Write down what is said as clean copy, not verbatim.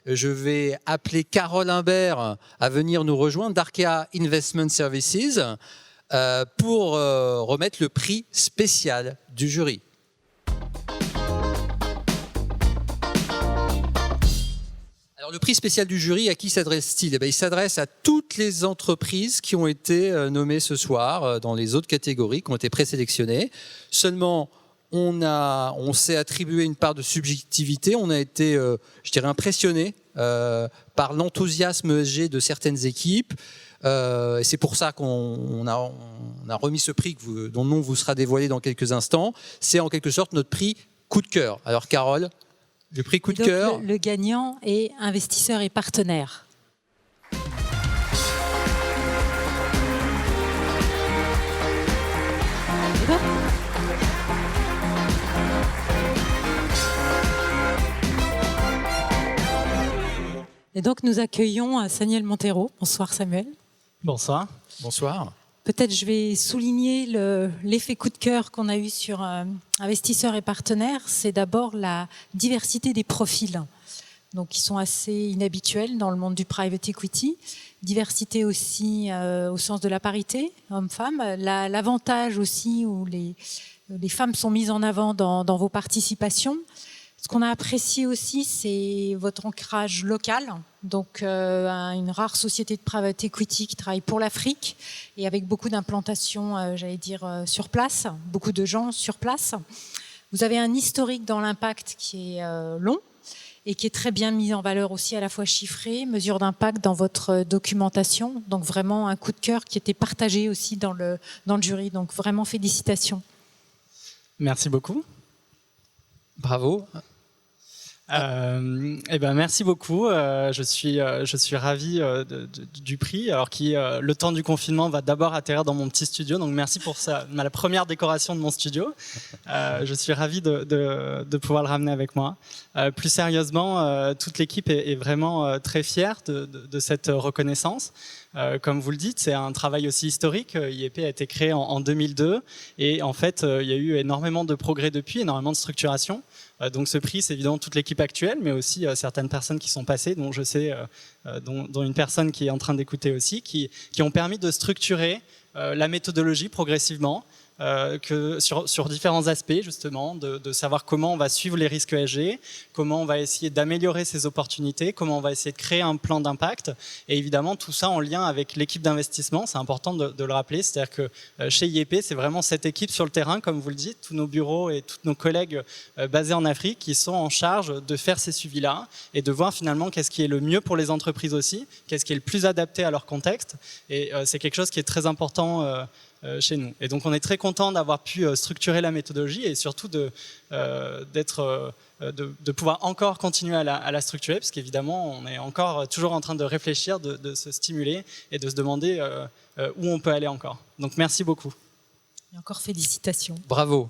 Je vais appeler Carole Imbert à venir nous rejoindre d'Arkea Investment Services pour remettre le prix spécial du jury. Alors, le prix spécial du jury, à qui s'adresse-t-il? Il s'adresse à toutes les entreprises qui ont été nommées ce soir dans les autres catégories, qui ont été présélectionnées. Seulement, on s'est attribué une part de subjectivité. On a été, je dirais, impressionné par l'enthousiasme ESG de certaines équipes. C'est pour ça qu'on a remis ce prix dont le nom vous sera dévoilé dans quelques instants. C'est en quelque sorte notre prix coup de cœur. Alors Carole, le prix coup de cœur. Le gagnant est investisseur et partenaire. Et donc nous accueillons Samuel Montero. Bonsoir Samuel. Bonsoir. Bonsoir. Peut-être je vais souligner l'effet coup de cœur qu'on a eu sur investisseurs et partenaires. C'est d'abord la diversité des profils, donc qui sont assez inhabituels dans le monde du private equity. Diversité aussi au sens de la parité, hommes-femmes. L'avantage aussi où les femmes sont mises en avant dans vos participations. Ce qu'on a apprécié aussi, c'est votre ancrage local. Donc, une rare société de private equity qui travaille pour l'Afrique et avec beaucoup d'implantations, sur place, beaucoup de gens sur place. Vous avez un historique dans l'impact qui est long et qui est très bien mis en valeur aussi, à la fois chiffré, mesure d'impact dans votre documentation. Donc, vraiment un coup de cœur qui était partagé aussi dans le jury. Donc, vraiment félicitations. Merci beaucoup. Bravo. Merci beaucoup. Je suis ravi du prix, alors qui le temps du confinement va d'abord atterrir dans mon petit studio. Donc merci pour ça, la première décoration de mon studio. Je suis ravi de pouvoir le ramener avec moi. Plus sérieusement, toute l'équipe est vraiment très fière de cette reconnaissance. Comme vous le dites, c'est un travail aussi historique. IEP a été créé en 2002 et en fait, il y a eu énormément de progrès depuis, énormément de structuration. Donc ce prix, c'est évidemment toute l'équipe actuelle, mais aussi certaines personnes qui sont passées, dont je sais, dont une personne qui est en train d'écouter aussi, qui ont permis de structurer la méthodologie progressivement, que sur différents aspects justement, de savoir comment on va suivre les risques ESG, comment on va essayer d'améliorer ces opportunités, comment on va essayer de créer un plan d'impact, et évidemment tout ça en lien avec l'équipe d'investissement. C'est important de le rappeler, c'est-à-dire que chez IEP, c'est vraiment cette équipe sur le terrain, comme vous le dites, tous nos bureaux et tous nos collègues basés en Afrique qui sont en charge de faire ces suivis-là et de voir finalement qu'est-ce qui est le mieux pour les entreprises aussi, qu'est-ce qui est le plus adapté à leur contexte, et c'est quelque chose qui est très important chez nous. Et donc on est très content d'avoir pu structurer la méthodologie et surtout de pouvoir encore continuer à la structurer, parce qu'évidemment on est encore toujours en train de réfléchir, de se stimuler et de se demander où on peut aller encore. Donc merci beaucoup. Et encore félicitations. Bravo.